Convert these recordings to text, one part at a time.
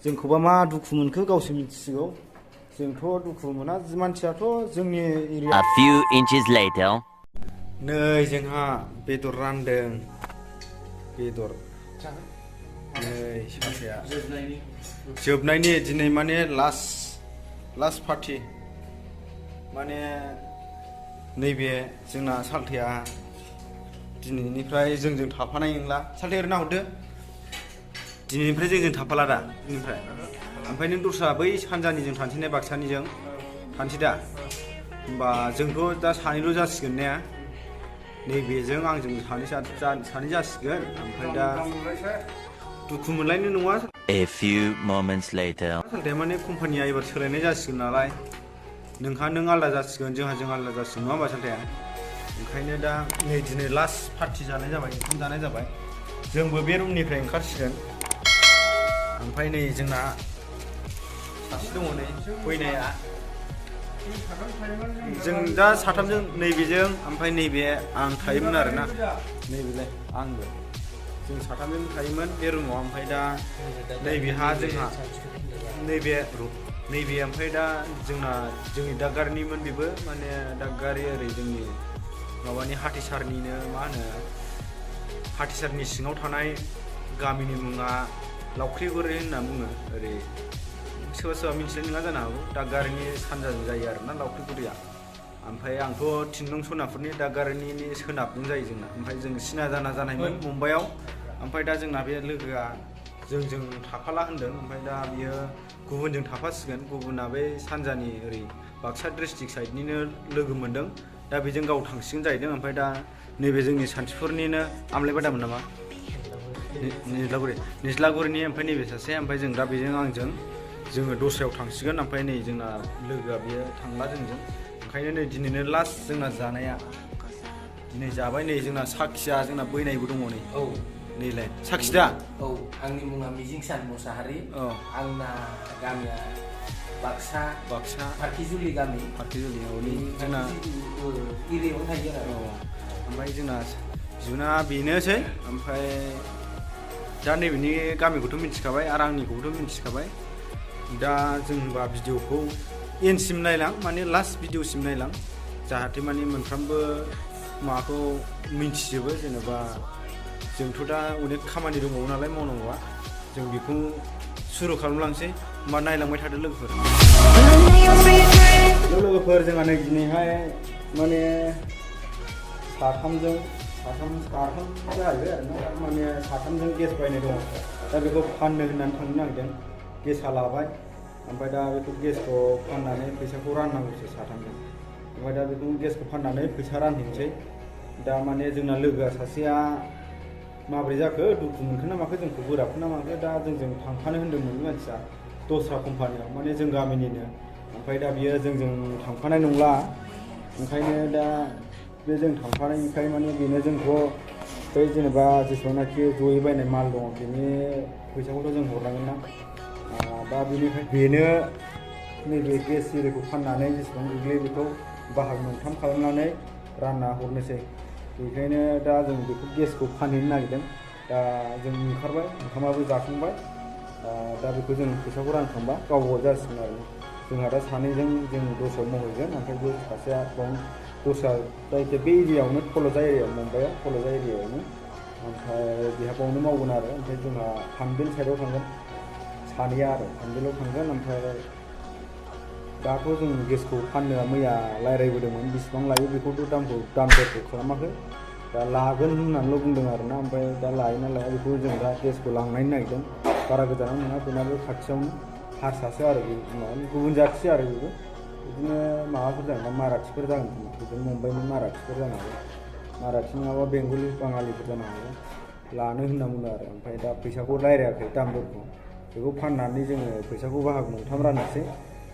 जोंखौबा मा दुखु मोनखो गावसो मिथिसिगौ जोंथ' दुखु मोना मानसियाथ' जोंनि area A few inches later नै जोंहा बेदर रानदों बेदर नै सासेया जोबनायनि दिनै माने लास्ट पार्टि माने नैबे जोंना सालथेया दिनैनिफ्राय जोंजों थाफानाय नंला सालथे ओरैनो हरदो दिनैनिफ्राय जोंजों थाफाला दा दिनैनिफ्राय ओमफ्राय नों दस्रा बै सानजानिजों थानोसै बाक्सानिजों थानोसै दा होमबा जोंथ' दा सानैल' जासिगोन ने नैबेजों आंजों सानै जासिगोन ओमफ्राय दा दुखु मोनलायनो नङा A few moments later सालथे माने कम्पानिया एबार सोलायनाय जासिगोन नालाय नों आलादा जासिगोन जों आलादा जासिगोन नङा होमबा सालथे ओंखायनो दा नै दिनै लास्ट पार्टि जानाय जाबाय ओंखाम जानाय जाबाय जोंबो बे रुमनिफ्राय ओंखारसिगोन ओमफ्राय नै जोंना सासे दङ नै फैनाया जों दा साथामजों नैबेजों ओमफ्राय नैबे आं थायोमोन आरोना नैबेलाय आंबो जों साथामजों थायोमोन बे रुमाव ओमफ्राय दा नैबेहा जोंहा नैबे ओमफ्राय दा जोंनि दादगारिनिमोन बेबो माने दादगारि ओरै जोंनि माबानि हाथिसारनिनो मा होनो हाथिसारनि सिङाव थानाय गामिनि मुङा लावख्रिगुरि होनना बुङो ओरै सोरबा मिथिनाय नङा जानो हागौ दादगारिनि सानजाजों जायो आरोना लावख्रिगुरिया ओमफ्राय आंथ' 3 नं सनापुरनि दादगारिनि सोनाबजों जायो जोंना ओमफ्राय जों सिना जाना जानायमोन मुम्बाइआव ओमफ्राय दा जोंना बे लोगोआ जोंजों थाफाला होनदों ओमफ्राय दा बियो गुबुनजों थाफासिगोन गुबुना बे सानजानि ओरै बाक्सा डिस्ट्रिक्ट साइडनिनो लोगो मोनदों दा बेजों गाव थांसिगोन जाहैदों ओमफ्राय दा नैबे जोंनि सान्थिफुरनिनो आमलायबादामोन नामा निज्लागुरिनि ओमफ्राय नैबे सासे ओमफ्राय जों दा बेजों आंजों जोङो दस्रायाव थांसिगोन ओमफ्राय नै जोंना लोगोआ बियो थांला जोंजों ओंखायनो नै दिनैनो लास्ट जोंना जानाया दिनै जाबाय नै जोंना साखिया जोंना बैनायबो दङ नै औ नैलाय साखि दा औ आंनि मुङा मिजिंसान मुसाहारि औ आंना गामिया बाक्सा फारखिजुलि गामि फारखिजुलि औ जोंना एरियायावनो थायो आरो ओमफ्राय जोंना जुना बेनोसै ओमफ्राय दा नैबेनि गामिखौथ' मिथिखाबाय आरो आंनिखौबोथ' मिथिखाबाय दा जों होनबा भिडिअखौ एन्डसिम नायलां माने लास्ट भिडिअसिम नायलां जाहाथे माने मोनफ्रोमबो माबाखौ मिन्थिजोबो जेनेबा जोंथ' दा अनेक खामानि दंबावो नालाय मावनांगौआ जों बेखौ सुरु खालामलांसै होमबा नायलांबाय थादो लोगोफोर जोंहा नै दिनैहाय माने साथाम जाहैबाय आरोना माने साथामजों गेस बायनाय दङ दा बेखौ फाननो होननानै थांनो नागिरदों गेसआ लाबाय ओमफ्राय दा बेखौ गेसखौ फाननानै फैसाखौ राननांगौसो साथामजों ओमफ्राय दा बेखौ गेसखौ फाननानै फैसा रानहैनोसै दा माने जोंना लोगोआ सासेया माबोरै जाखो दुखु मोनखो ना माखो जोंखौ बोराबखो ना माखो दा जोंजों थांफानो होन्दोंमोन मानसिया दस्रा कम्पानियाव माने जों गामिनिनो ओमफ्राय दा बियो जोंजों थांफानाय नंला ओंखायनो दा बे जों थांफानायनिफ्राय माने बेनो जोंखौ बै जेनेबा जेसेबांनाखि जयै बायनाय माल दङ बेनि फैसाखौथ' जों हरनांगोन ना दा बेनिफ्राय बेनो नैबे गेस एरिखौ फाननानै जेसेबां गोग्लैयो बेखौ बाहाग मोनथाम खालामनानै रानना हरनोसै बेखायनो दा जों बेखौ गेसखौ फानहैनो नागिरदों दा जों ओंखारबाय ओंखामाबो जाखांबाय दा बेखौ जों फैसाखौ रानखांबा गाव जासिगोन आरो जोंहा दा सानैजों जों दस्रायाव मावहैगोन ओमफ्राय बे सासेया दस्रा जायखिया बे एरियायावनो फल'जा एरियायाव मुम्बाइआव फल'जा एरियायावनो ओमफ्राय बेहा बावनो मावगोन आरो ओमफ्राय जोंहा फानबिल साइडआव थांगोन सानैया आरो फानबिलाव थांगोन ओमफ्राय दाथ' जों गेसखौ फाननो मैया रायज्लायबोदोंमोन बेसेबां लायो बेखौथ' दाम दरखौ खालामाखै दा लागोन होननानैल' बुंदों आरोना ओमफ्राय दा लायो ना लाया बेखौ जों दा गेसखौ लांनायनो नागिरदों बारा गोजानाव नङा बेनाबो खाथियावनो हारसासो आरो गुबुन जाथि आरो बेबो बिदिनो माबाफोर जागोन माराठिफोर जागोन बिदिनो मुम्बाइनि माराठिफोर जानो हागौ माराठि नङाबा बेंगलि बाङालिफोर जानो हागौ लानो होनना बुंदों आरो ओमफ्राय दा फैसाखौ रायज्लायाखै दाम दरखौ बेखौ फाननानै जोङो फैसाखौ बाहाग मोनथाम राननोसै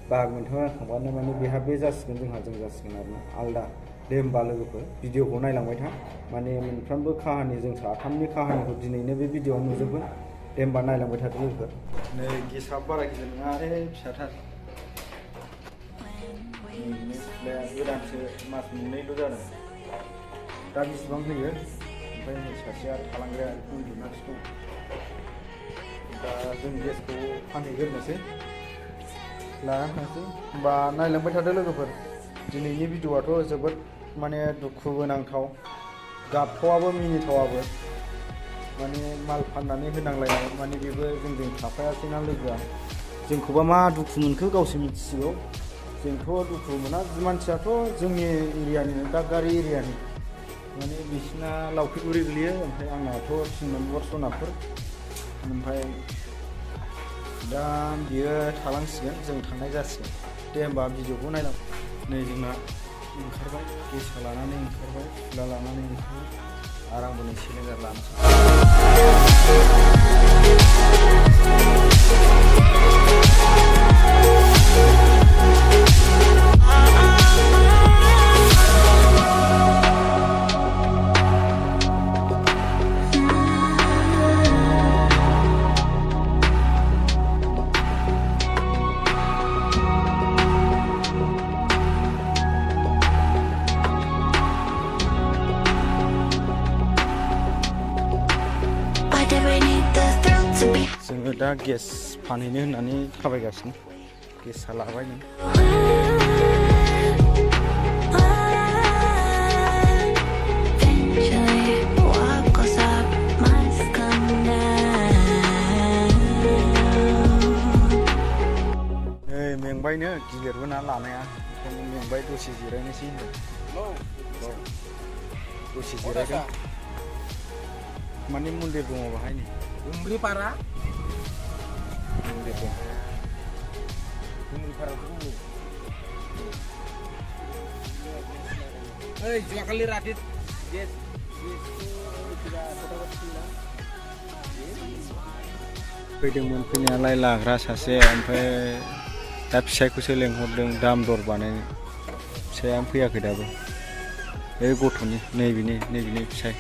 बाहाग मोनथाम रानखांबानो माने बेहा बे जासिगोन जोंहा जों जासिगोन आरोना आलदा दे होमबा लोगोफोर भिडिअखौ नायलांबाय था माने मोनफ्रोमबो काहानि जों साथामनि काहानिखौ दिनैनो बे भिडिअआव नुजोबगोन दे होमबा नायलांबाय थादो लोगोफोर नै गेसआ बारा गिदिर नङा फिसाथार गोदानसो मास मोननैल' जादों दा बेसेबां होयो ओमफ्राय नै सासेया थालांग्राया बेखौ उन्दुनांसिगौ दा जों गेसखौ फानहैग्रोनोसै लानानै थांसै होमबा नायलांबाय थादो लोगोफोर दिनैनि भिडिअ'आथ' जोबोद माने दुखु गोनांथाव गाबथावाबो मिनिथावाबो माने माल फाननानै होनांलायनाय माने बेबो जोंजों थाफायासैना लोगोआ जोंखौबा मा दुखु मोनखो गावसो मिथिसिगौ जोंथ' दुखु मोना मानसियाथ' जोंनि एरियानिनो दादगारि एरियानि माने बिसिना लावखिगुरि गोलैयो ओमफ्राय आंनाथ' 3 नम्बर सनापुर ओमफ्राय दा बियो थालांसिगोन जों थांनाय जासिगोन दे होमबा भिडिअखौ नायलां नै जोंना ओंखारबाय गेसा लानानै ओंखारबाय फुला लानानै ओंखारबाय आरो आंबो नै सिलिन्डार लानोसै जोङो दा गेस फानहैनो होननानै थाबायगासिनो गेसा लाबाय नों मेंबायनो गिलिरबो ना लानाया ओंखायनो मेंबाय दसे जिरायनोसै होनदों दसे जिरायदों माने मन्दिर दङ बाहाय नै Umripara मन्दिर दं Umripara dulu. Dua kali radit yes sudah foto-foto फैदोंमोन फैनायालाय लाग्रा सासे ओमफ्राय दा फिसायखौसो लेंहरदों दाम दर बानायनो फिसायानो फैयाखै दाबो बे गथ'नि नैबेनि फिसाय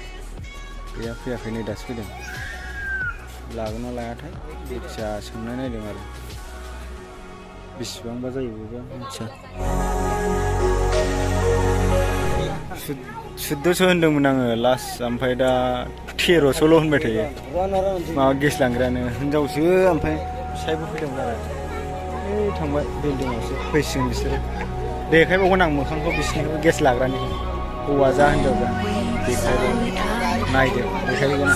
गैया फैयाखै नै दासो फैदों लागोन ना लायाथाय जायखिया सोंनाय नायदों आरो बेसेबांबा जायो बेबो मिथिया सुद्द'सो होनदोंमोन आङो लास्ट ओमफ्राय दा 13सल' होनबाय थायो माबा गेस लांग्रायानो हिनजावसो ओमफ्राय फिसायबो फैदोंमोन आरो थांबाय बिल्डिंआवसो फैसिगोन बिसोरो देखायबावगोन आं मोखांखौ बिसोरनिखौ गेस लाग्रानि हौवा जा हिनजाव जा देखायबावगोन नायदो देखायबावगोन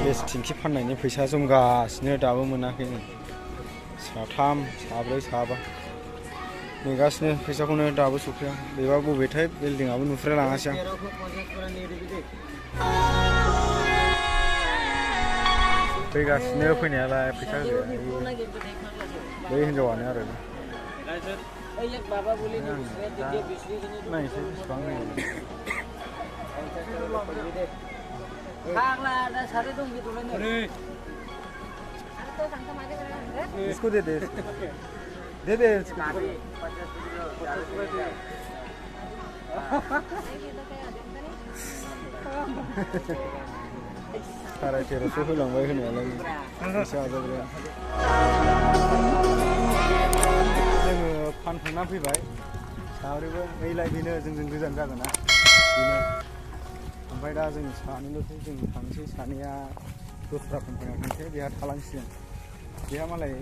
गेस टेंखि फाननायनि फैसा जमगासिनो दाबो मोनाखैनो साथाम साब्रै साबा नेगासिनो फैसाखौनो दाबो सफैया बेबा बबेथाय बिल्डिंआबो नुफेरा लाङासै आं फैगासिनो फैनायालाय फैसा गैया बै हिनजावानो आरो नायनोसै बेसेबां होयो इसको दे दे साराय 1300 होलांबाय होनायालाय फैसा आजावग्राया जोङो फानखांना फैबाय साब्रैबो ओइलाय बेनो जोंजों गोजान जागोन ना बेनो ओमफ्राय दा जों सानैल'सै जों थांसै सानैया दस्रा कम्पानियाव थांसै बेहा थालांसिगोन बेहा मालाय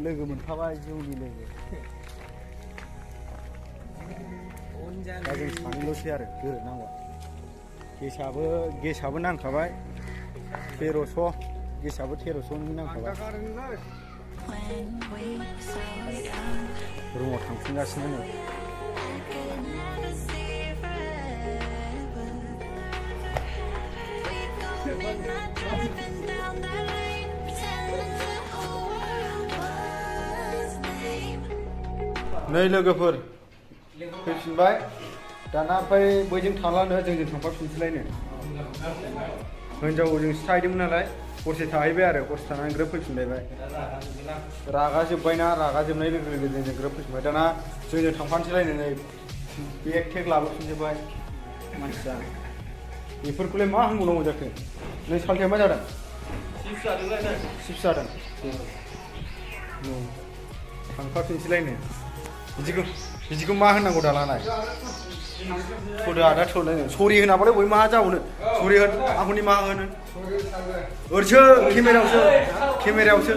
लोगो मोनखाबाय जिउनि लोगो दा जों सानैल'सै आरो गोरोबनांगौ गेसाबो नांखाबाय 1300 गेसाबो 1300नि नांखाबाय रुमाव थांफिनगासिनो नै नै लोगोफोर फैफिनबाय दाना ओमफ्राय बैजों थांलानो जोंजों थांफाफिनसैलायनो हिनजावजोंसो थाहैदोंमोन नालाय हरसे थाहैबाय आरो हरसे थानानै ग्रोब फैफिनलायबाय रागा जोब्बायना रागा जोबनाय लोगो लोगो जोंजों ग्रोब फैफिनबाय दाना जोंजों थांफानोसैलायनो नै बेग टेग लाबोफिनजोब्बाय मानसिया बेफोरखौलाय मा होनबावनांगौ जाखो नों सालथाया मा जादों चिप्स जादों थांफाफिनसैलायनो बिदिखौ मा होननांगौ दालाय थौदो आदा थौलाय सरि होनाबालाय बय मा जाबावनो सरि होन आंखौ निमाहा होनो ओरैसो केमेरायावसो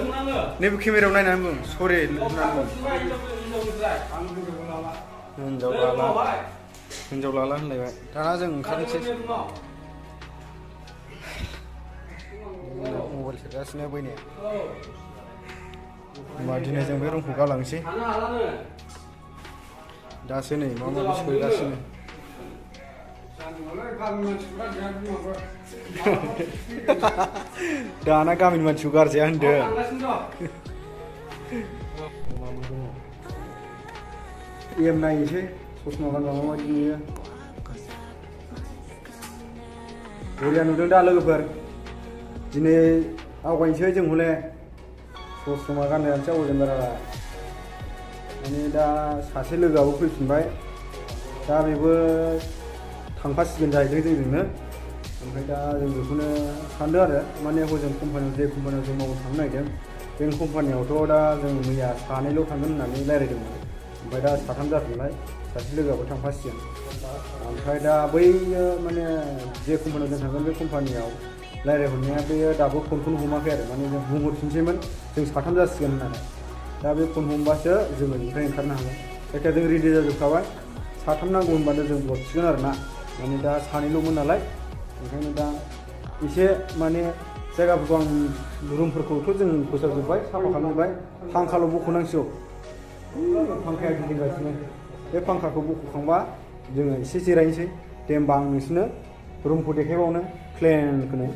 नैबे केमेरायाव नायनानै बुं सरि होननानै बुं हिनजाव लाला होनलायबाय दाना जों ओंखारनोसै मबाइल सेरगासिनो बैनाया होमबा दिनै जों बे रुमखौ गालांसै दासो नै मा माबि सोगासिनो दाना गामिनि मानसिखौ गारजाया होनदों एम नायनोसै ससमा गानबा माबायदि नुयो बरिया नुदों दा लोगोफोर दिनै आवगायनोसै जों हले ससमा गाननायानोसै आवगायगोन बारा माने दा सासे लोगोआबो फैफिनबाय दा बेबो थांफासिगोन जाहैदों जोंजोंनो ओमफ्राय दा जों बेखौनो सानदों आरो माने हजों कम्पानियाव जे कम्पानियाव जों मावनो थांनो नागिरदों बे कम्पानियावथ' दा जों मैया सानैल' थांगोन होननानै रायज्लायदोंमोन ओमफ्राय दा साथाम जाफिनबाय सासे लोगोआबो थांफासिगोन ओमफ्राय दा बैयो माने जे कम्पानियाव जों थांगोन बे कम्पानियाव रायज्लायहरनाया बेयो दाबो फनखौनो हमाखै आरो माने जों बुंहरफिनसैमोन जों साथाम जासिगोन होननानै दा बे फन हमबासो जोङो बेनिफ्राय ओंखारनो हागोन जायखिया जों रेडि जाजोबखाबाय साथाम नांगौ होनबानो जों हरसिगोन आरो ना माने दा सानैल'मोन नालाय ओंखायनो दा एसे माने जायगाफोरखौ आं रुमफोरखौथ' जों फोसाबजोब्बाय साफा खालामजोब्बाय फांखाल' बख'नांसिगौ फांखाया गिदिंगासिनो बे फांखाखौ बख'खांबा जोङो एसे जिरायनोसै दे होमबा आं नोंसोरनो रुमखौ देखायबावनो प्लेनखौनो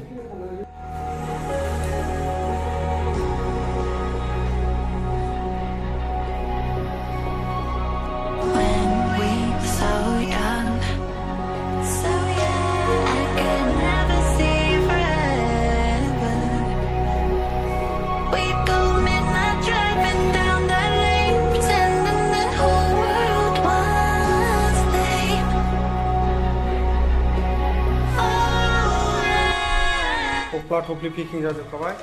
थफ्ला थफ्लि पेकिं जाजोबखाबाय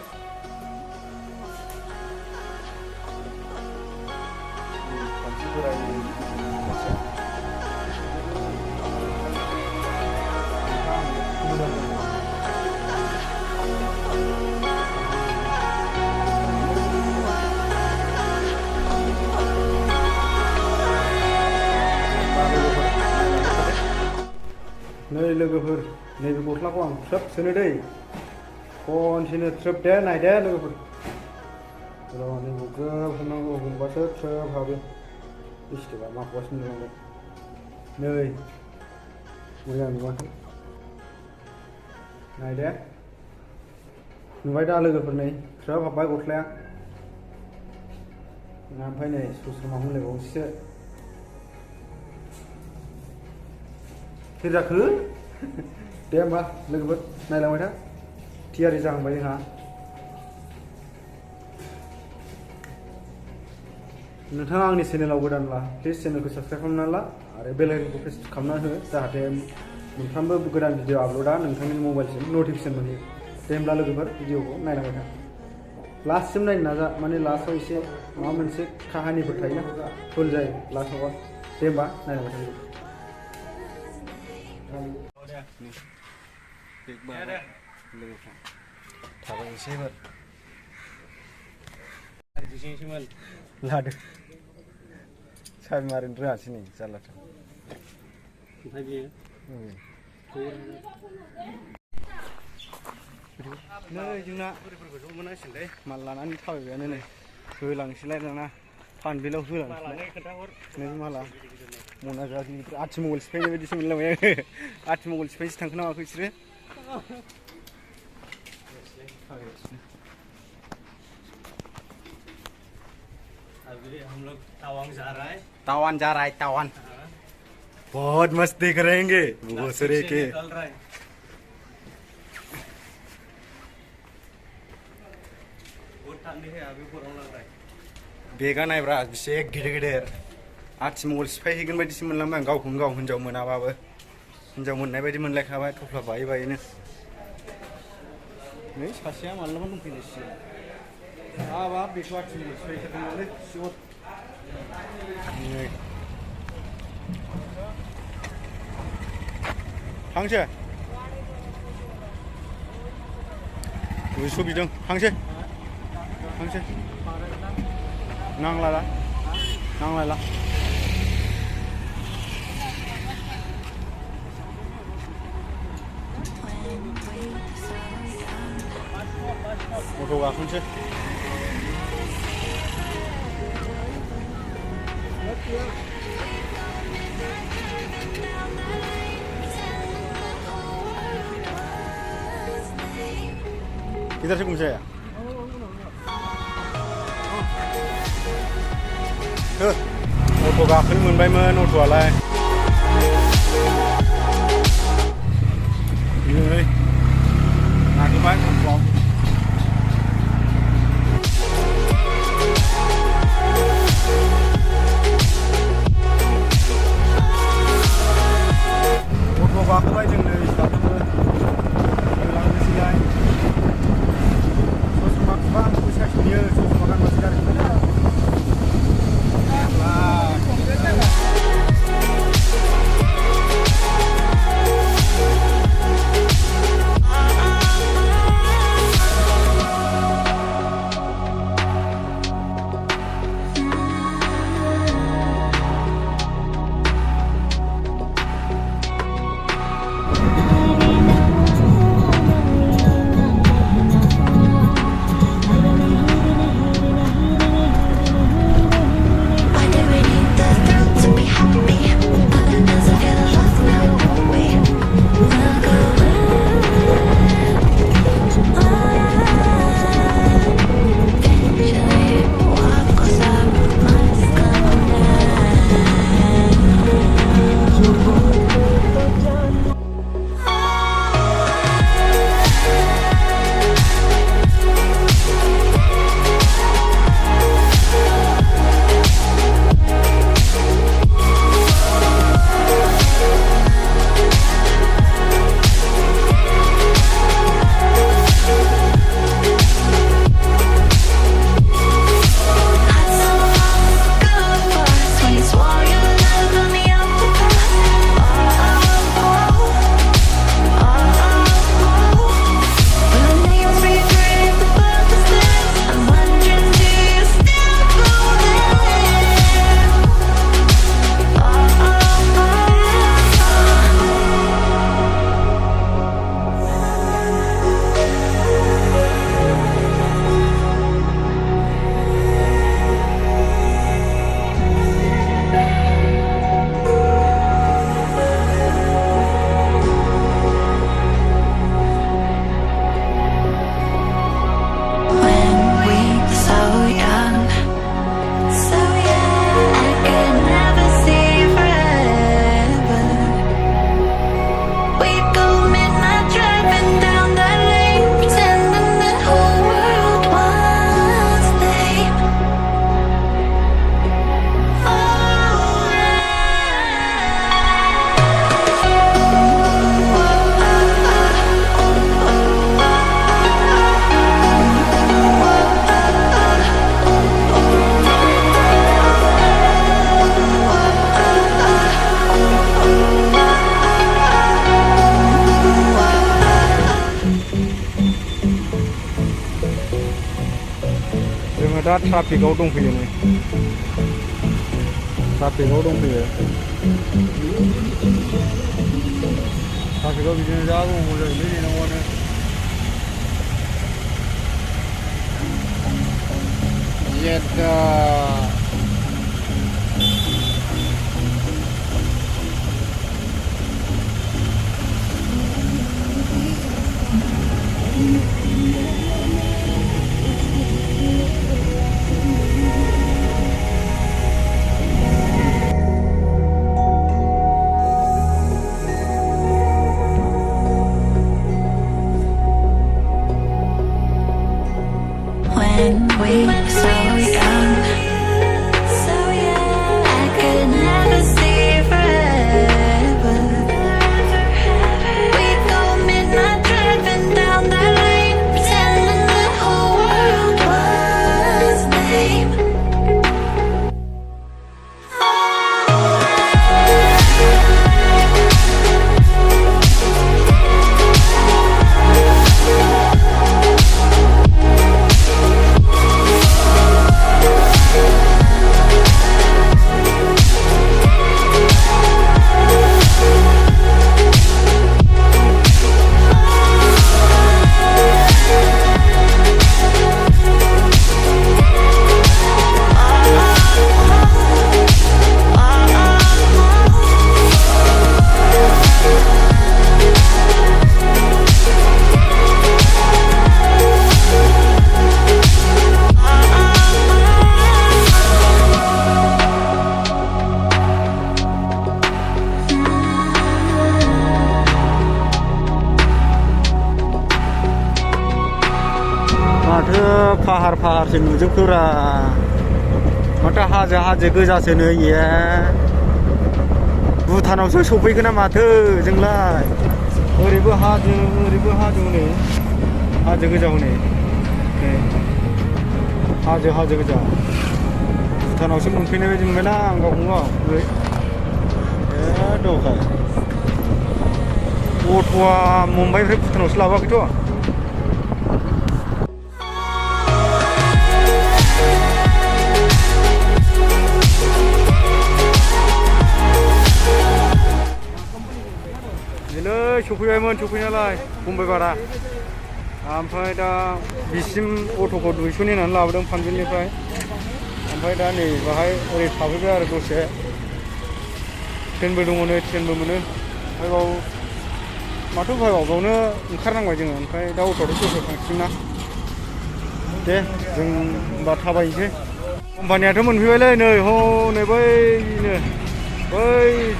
नै लोगोफोर नैबे गस्लाखौ आं थ्रोब सोनो दै खनसेनो थ्रोब दे नायदे लोगोफोर र' नैबे ग्रोब हमनांगौ हमबासो थ्रोब हाबो बिस्टिबा माखौबासो नुलांबाय नै मोजां नुवाखै नायदे नुबाय दा लोगोफोर नै थ्रोब हाबबाय गस्लाया ओमफ्राय नै ससमा हमलायबावसो सोर जाखो दे होमबा लोगोफोर नायलांबाय था थियारि जाहांबाय जोंहा नोंथाङा आंनि चेनेलाव गोदानब्ला प्लिज चेनेलखौ साबस्क्राइब खालामनानै ला आरो बेल आइकनखौ प्रेस खालामना हो जाहाथे मोनफ्रोमबो गोदान भिडिअ आपल'डा नोंथांनि मबाइलसिम नटिफिकेसन मोनहैयो दे होमब्ला लोगोफोर भिडिअखौ नायलांबाय था लास्टसिम नायनो नाजा माने लास्टआव एसे माबा मोनसे काहानिफोर थायोना फुल जायो लास्टआवबा दे होमबा नायलांबाय था थाबायनोसै एबार लादो साबि मारिनो रोङासै नै जारलाथार ओमफ्राय बियो नै जोंना बुरिफोरखौ ज' मोनांसिगोनलै माल लानानै थाबायबायानो नै होलांसैलाय दाना फानबिलाव होलांसैलाय नों माला मना गाज्रि आथि मंगल सिफायनाय बायदिसो मोनलांबाय आङो आथि मंगल सिफायसो थांखो ना माखो बिसोरो हम लोग तवांग जा रहा है तावान बहुत मस्ती करेंगे भोसरे के बहुत ठंडी है अभी गरम लग रहा है बेगा नायब्रा बेसे गिदिर गिदिर आथिमंगल सिफायहैगोन बायदिसो मोनलांबाय आं गावखौनो गाव हिनजाव मोनाबाबो हिनजाव मोननाय बायदि मोनलायखाबाय थफ्ला बायै बायैनो नै सासेया मालाबा दंफैनोसै हाबाब बेखौ आथिमंगल सिफायथारदोंमोनलै सियर नै हांसो दुइस' बिदों हांसो हांसो नांलाला नांलायला अट' गाखोनोसै किधर से घूमसे आया अट' गाखोनो मोनबायमोन अट'आलाय नै नागिरबाय अट'आव अट' गाखोबाय जों नै साथामबो लांनोसैलाय ससमा गोबां साइज नुयो ससमा गानबासो गारि दा ट्राफिकआव दंफैयो नै ट्राफिकआव दंफैयो ट्राफिकआव बिदिनो जा गोबाव जायोलै नेनांगौआनो येदा When we were so young, I could never see forever. We'd go midnight driving down that lane, pretending the whole world was lame. माथो फाहार फाहारसो नुजोबखोरा माथो हाजो हाजो गोजासो नै ए भुटानावसो सफैखो ना माथो जोंलाय ओरैबो हाजो हनै हाजो गोजा हनै हाजो गोजा भुटानावसो मोनफैनाय बायदि मोनबायना आं गावखौनो गाव दखाय अट'आ मुम्बाइनिफ्राय भुटानावसो लाबोआखैथ' दिनै सफैबायमोन सफैनायालाय मुम्बाइ बारा ओमफ्राय दा बिसिम अट'खौ 200 होनानै लाबोदों पानबिलनिफ्राय ओमफ्राय दा नै बाहाय ओरै थाफैबाय आरो दसे ट्रेनबो दङ नै ट्रेनबो मोनो ओमफ्राय बाव माथो बावनो ओंखारनांबाय जोङो ओमफ्राय दा अट'आथ' दसे थांसिगोन ना दे जों होनबा थाबायनोसै कम्पानियाथ' मोनफैबायलै नै हनै बैनो बै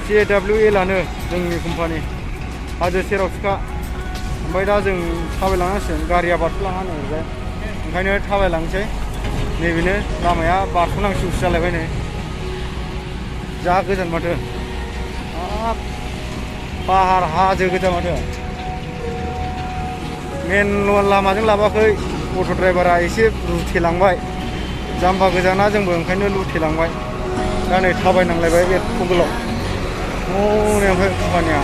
JWLआनो जोंनि कम्पानि हाजो सेराव फिखा ओमफ्राय दा जों थाबायलांनांसिगोन गारिया बारस'लाङा नै ओरैजाय ओंखायनो थाबायलांसै नैबेनो लामाया बारस'नांसिगौसो जालायबाय नै जा गोजान माथो हाब पाहार हाजो गोजा माथो मेन लामाजों लाबोआखै अट' ड्राइभारा एसे लुथेलांबाय जाम्बा गोजाना जोंबो ओंखायनो लुथेलांबाय दा नै थाबायनांलायबाय एथ' गोलाव हनै ओमफ्राय कम्पानिया